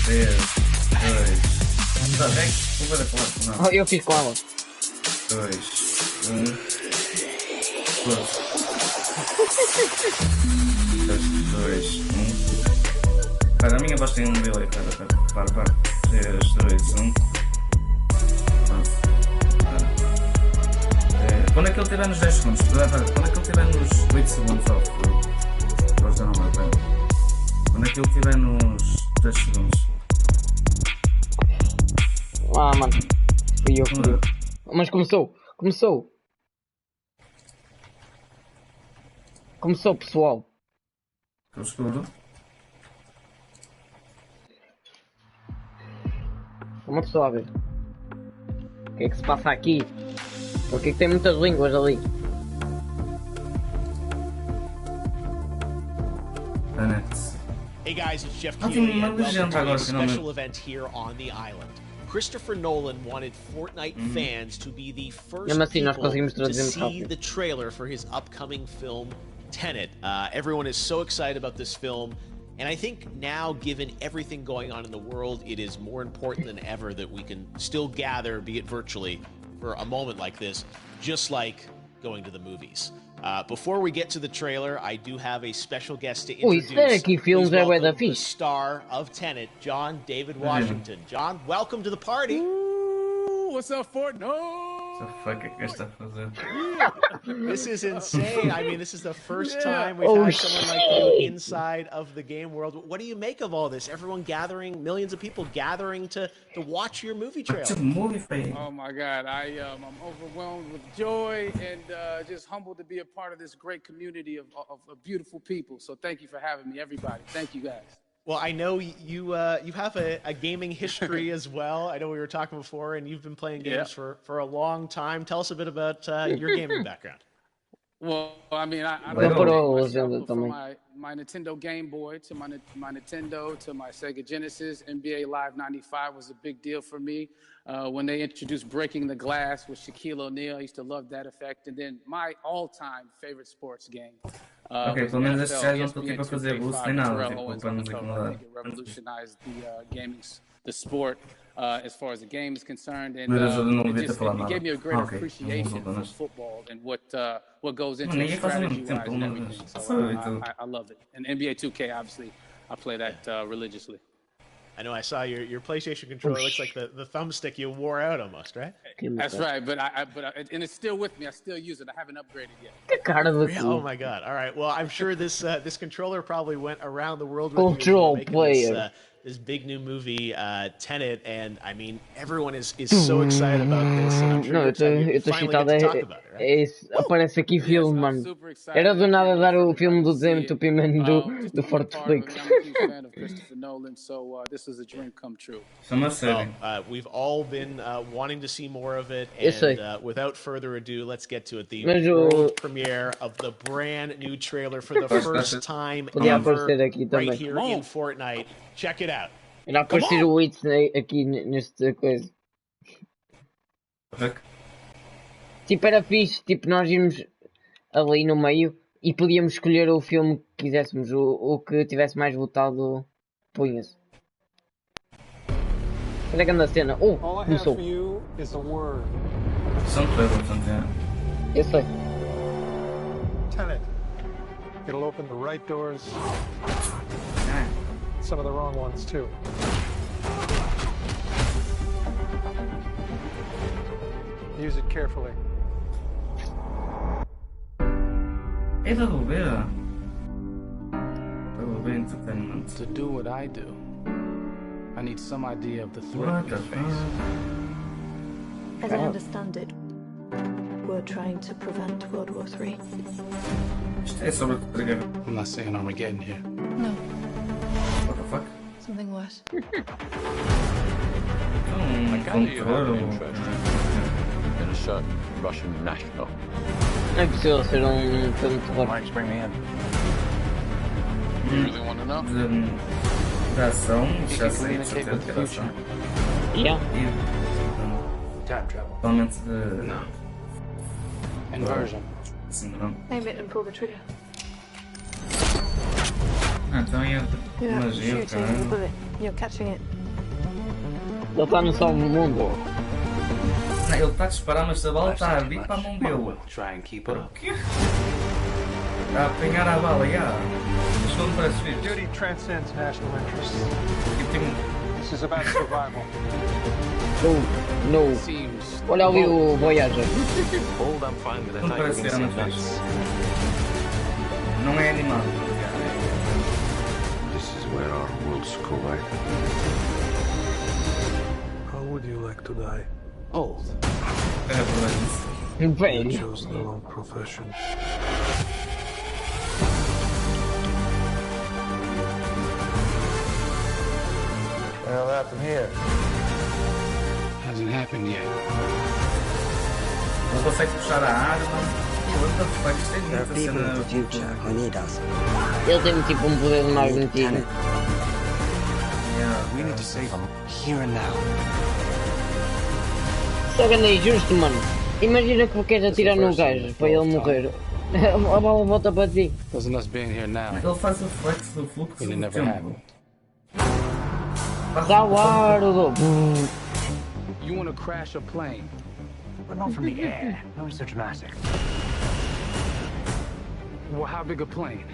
3, 2. Tá bem? Vou fazer falar. Não. Eu fico com ela. 2, 1. 2, 1. Para a minha voz tem um delay. Para. 3, 2, 1. Quando é que ele estiver nos 10 segundos? Quando é que ele estiver nos 8 segundos? Quando é que ele estiver nos 10 segundos? Mano. Fui eu. Mas começou, pessoal. Eu escudo. Uma pessoa a ver. O que é que se passa aqui? Porque tem muitas línguas ali. Hey guys, it's Jeff Keighley and welcome to a special event here on the island. Christopher Nolan wanted Fortnite fans to be the first people to see the trailer for his upcoming film, Tenet. Everyone is so excited about this film, and I think now, given everything going on in the world, it is more important than ever that we can still gather, be it virtually, for a moment like this, just like going to the movies. Before we get to the trailer, I do have a special guest to introduce. The star of Tenet, John David Washington. John, welcome to the party. Ooh, what's up, Fortnite? This is insane. I mean, this is the first time we've had someone like you inside of the game world. What do you make of all this? Everyone gathering, millions of people gathering to watch your movie trailer. Oh my God, I'm overwhelmed with joy and just humbled to be a part of this great community of beautiful people. So thank you for having me, everybody. Thank you, guys. Well, I know you have a gaming history as well. I know we were talking before, and you've been playing games for a long time. Tell us a bit about your gaming background. Well, I mean, I from my Nintendo Game Boy to my Nintendo to my Sega Genesis. NBA Live 95 was a big deal for me. When they introduced Breaking the Glass with Shaquille O'Neal, I used to love that effect. And then my all-time favorite sports game. Ok, pelo menos estes gajos não estão tipo a fazer boost nem nada, tipo, para nos incomodar. It revolutionized the sport as far as the game is concerned, and it gave me a great appreciation for football and what goes into it strategy-wise and everything. So I love it. And NBA 2K, obviously, I play that religiously. I know I saw your PlayStation controller. Looks like the thumbstick you wore out almost, right? That's right, but and it's still with me. I still use it. I haven't upgraded yet. Oh my God! All right. Well, I'm sure this controller probably went around the world with Control you player. This big new movie, Tenet, and I mean everyone is so excited about this. And I'm sure you're finally get to talk about it, right? Aparece aqui filme, mano. Era do nada dar o filme do desentupimento do Fortnite. I'm a fan of Christopher Nolan, so this is a dream come true. Well, we've all been wanting to see more of it, and without further ado, let's get to it. The world premiere of the brand new trailer for the first time ever, right here in Fortnite. Check it out. Irá aparecer o Witz aqui nesta coisa. Tipo, era fixe, tipo, nós irmos ali no meio e podíamos escolher o filme que quiséssemos, o que tivesse mais votado, punha-se. Olha a grande cena. Começou. Eu sei. Tenet. It'll open the right doors. Some of the wrong ones too. Use it carefully. To do what I do, I need some idea of the threat we face. As I understand it, we're trying to prevent World War III. I'm not saying Armageddon here. No. What the fuck? Something worse. I gather you have an interest in a certain Russian national. É possível ser filme de terror. Mike's bring me in. You really want to know? Da ação, já sei de certeza que é da ação. Yeah. Time travel. Totalmente de... No. Inversion. Sim, não. Aim it and pull the trigger. Então é magia, Shooting the bullet. You're catching it. Ele está no seu mundo. Não, ele está a disparar, mas a bala está a vir para a mão dele. Try and keep up. O quê? Está a apanhar a bala, já. Isto não me parece fixe. Duty transcends national interests. E tem This is about survival. No. Olha ali o Voyager. Old, I'm fine with Não that. parece ser muito fixe. Não é animado. This is where our worlds collide. How would you like to die? Old. É verdade isso. You Velho. chose the wrong profession. What the hell happened here? Hasn't happened yet. Não consegue puxar a arma. E what the fuck, isto é muita cena. Who need us? Ele tem tipo um poder de magnetismo. Yeah, We need to save them here and now. Só que andei justo, mano. Imagina que queres atirar no gajo para ele morrer. A bola volta para ti. Doesn't us being here now. Ele faz o flex do fluxo It'll do never tempo. happen. Dá o ar, You want to crash a plane? But not from the air. How is so dramatic? Well, how big a plane?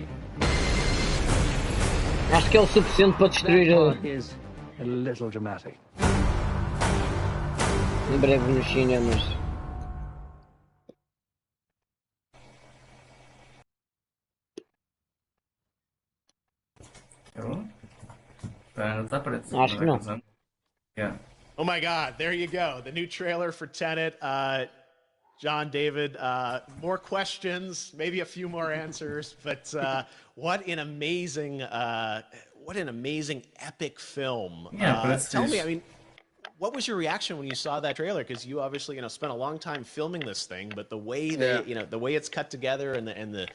Acho que é o suficiente para destruir Is a little dramatic. em breve nos cinemas. Está preto. Acho que não. Yeah. Oh my God, there you go. The new trailer for Tenet. John, David, more questions, maybe a few more answers, but what an amazing epic film. Yeah, tell me, I mean, what was your reaction when you saw that trailer? Because you obviously, spent a long time filming this thing, but the way the way it's cut together and the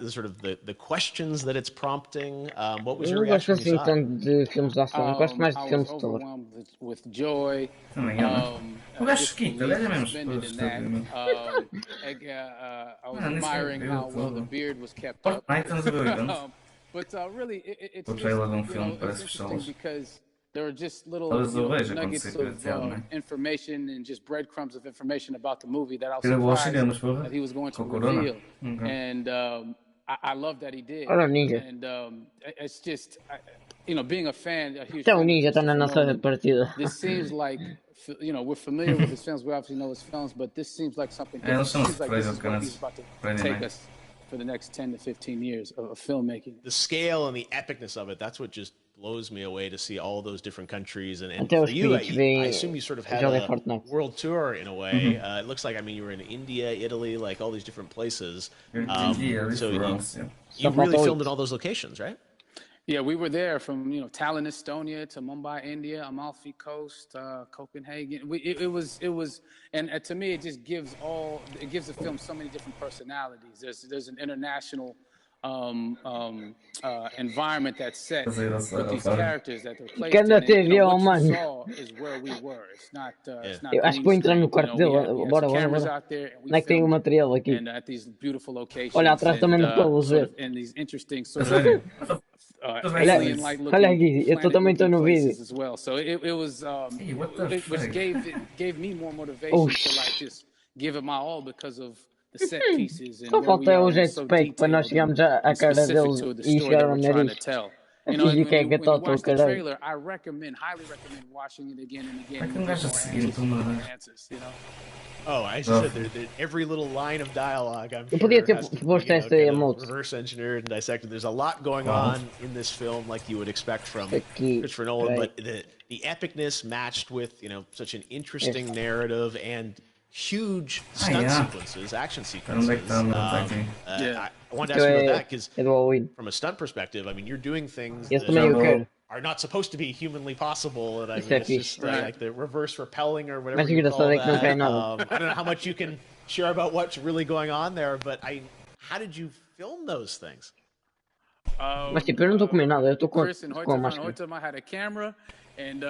sort of the questions that it's prompting, what was your reaction when you saw it? De filmes de ação, eu gosto mais de filmes de I was terror. overwhelmed with joy. Também é. O gajo esquita, ele é mesmo suspended in exposto. I was admiring how well the beard was kept up. Fortnite não se vê, But really, it's o trailer de filme parece interesting pistolas. because there are just little Talvez eu veja quando nuggets sair of para né? information and just breadcrumbs of information about the movie that I was Eu vou aos surprised cinemas, porra. that he was going to Com corona. reveal. Okay. And I love that he did. Olha o Ninja. And it's just, being a fan, a huge Até o fan Ninja of está na Christopher nossa Nolan, partida. this seems like, we're familiar with his films. We obviously know his films, but this seems like something different. Eles são Seems like this is surpresas, what he's about to Friday take night. us for the next 10 to 15 years of filmmaking. The scale and the epicness of it, that's what just blows me away to see all those different countries. And Até for os you, Switch vêm I assume you sort of had jogar a Fortnite. world tour in a way. It looks like, you were in India, Italy, like all these different places. So you really filmed in all those locations, right? Yeah, we were there from Tallinn, Estonia, to Mumbai, India, Amalfi Coast, Copenhagen. It was, and to me, it just gives the film so many different personalities. There's an international environment that's set with these characters that they're placed in. What you saw is where we were. It's not. Eu acho que vou entrar no quarto dele. Bora. Onde é que tem o material aqui? And at these beautiful locations. Olha, atrás também não estou a ver. And these interesting sort of Olha aqui, eu também estou no vídeo. as well. So it was which gave me more motivation to like just give it my all because of the set pieces and Só falta o jetpack para nós chegarmos à cara deles e chegar ao nariz. A física é que está todo caralho. I highly recommend watching it again and again. Um gajo a seguir, Oh, I said every little line of dialogue, I'm Eu podia sure, ter has to be, posto esta kind of emote. reverse engineered and dissected. There's a lot going on in this film, like you would expect from Christopher Nolan, but the epicness matched with such an interesting narrative and huge stunt sequences, action sequences. I wanted to ask you about that because from a stunt perspective, you're doing things that are not supposed to be humanly possible, and it's just like the reverse repelling or whatever you call that. I don't know how much you can share about what's really going on there, but how did you film those things? Mas tipo, eu não estou comendo nada, eu estou com a máscara. I had a camera, and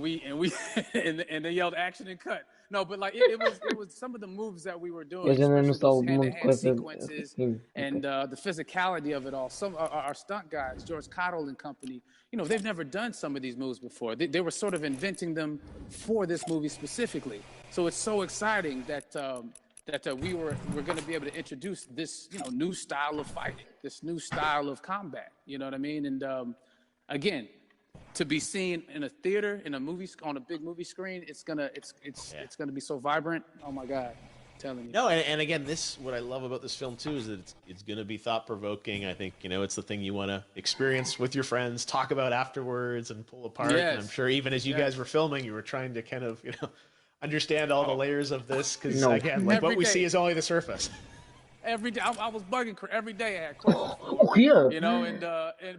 we and they yelled action and cut. No, but like it was some of the moves that we were doing, Eu já não especially those nostalgo muito com hand-to-hand essa. sequences and the physicality of it all. Some our stunt guys, George Cottle and company, you know, they've never done some of these moves before. They were sort of inventing them for this movie specifically. So it's so exciting that we're going to be able to introduce this, you know, new style of fighting, this new style of combat. You know what I mean? And again, to be seen in a theater, in a movie, on a big movie screen, it's gonna be so vibrant. Oh my God, I'm telling you. No, and again, what I love about this film too is that it's gonna be thought provoking. I think, you know, it's the thing you want to experience with your friends, talk about afterwards, and pull apart. Yes. And I'm sure even as you guys were filming, you were trying to kind of, you know, understand all the layers of this because again, like what we see is only the surface. Every day, I was bugging every day. I had questions, you know, and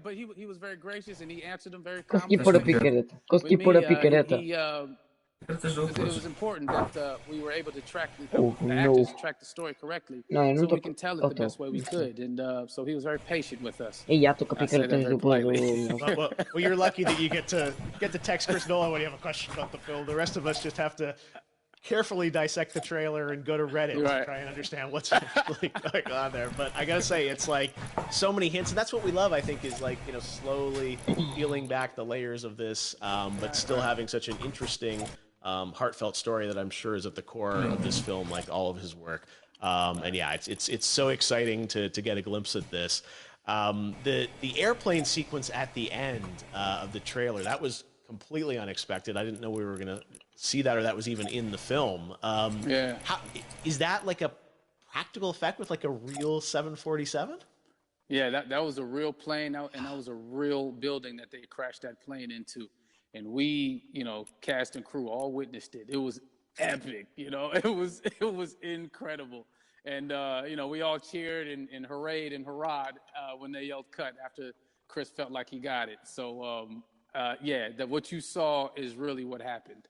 but he was very gracious and he answered them very calmly. Consegui pôr a picareta. Consegui pôr a picareta. It was important that we were able to track the actors track the story correctly, so we can tell it the best way we could. And so he was very patient with us. E já estou com a picareta no Well, you're lucky that you get to text Chris Nolan when you have a question about the film. The rest of us just have to carefully dissect the trailer and go to Reddit to try and understand what's actually going on there. But I gotta say, it's like so many hints, and that's what we love, I think, is like, you know, slowly peeling back the layers of this, but still having such an interesting, heartfelt story that I'm sure is at the core of this film, like all of his work. And yeah, it's so exciting to get a glimpse at this. The airplane sequence at the end of the trailer, that was completely unexpected. I didn't know we were gonna see that, or that was even in the film. Is that like a practical effect with like a real 747? Yeah, that was a real plane, and that was a real building that they crashed that plane into. And we, you know, cast and crew all witnessed it. It was epic, you know. It was incredible. And you know, we all cheered and hurrayed and hurrahed when they yelled cut after Chris felt like he got it. So yeah, that what you saw is really what happened.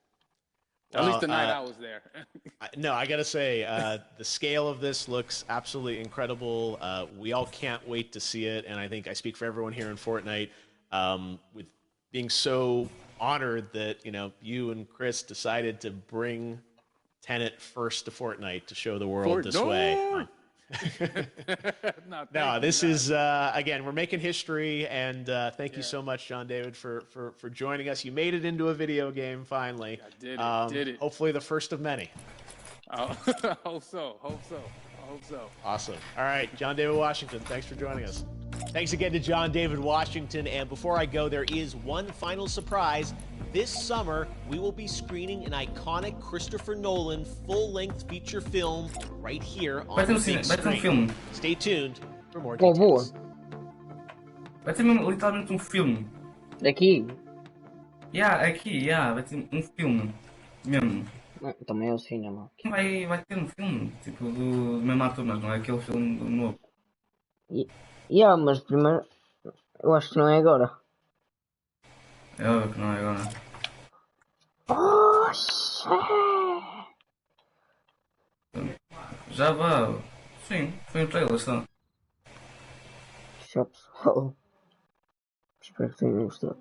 At least the night I was there. No, I gotta say, the scale of this looks absolutely incredible. We all can't wait to see it, and I think I speak for everyone here in Fortnite with being so honored that, you know, you and Chris decided to bring Tenet first to Fortnite to show the world this way. No, this is again, we're making history, and thank you so much, John David, for joining us. You made it into a video game finally. I did it. Hopefully the first of many. Hope so. Awesome. All right, John David Washington, thanks for joining us. Thanks again to John David Washington. And before I go, there is one final surprise. This summer, we will be screening an iconic Christopher Nolan full-length feature film right here on the big screen. Stay tuned for more details. Vai ter mesmo, literalmente um filme. Daqui? Aqui, vai ter um filme mesmo. Também é o cinema. Vai ter um filme, tipo, do mesmo ator, mas não é aquele filme novo. Mas primeiro, eu acho que não é agora. É óbvio que não é agora. Já vá. Sim, foi um trailer só. Tchau, pessoal. Espero que tenham gostado.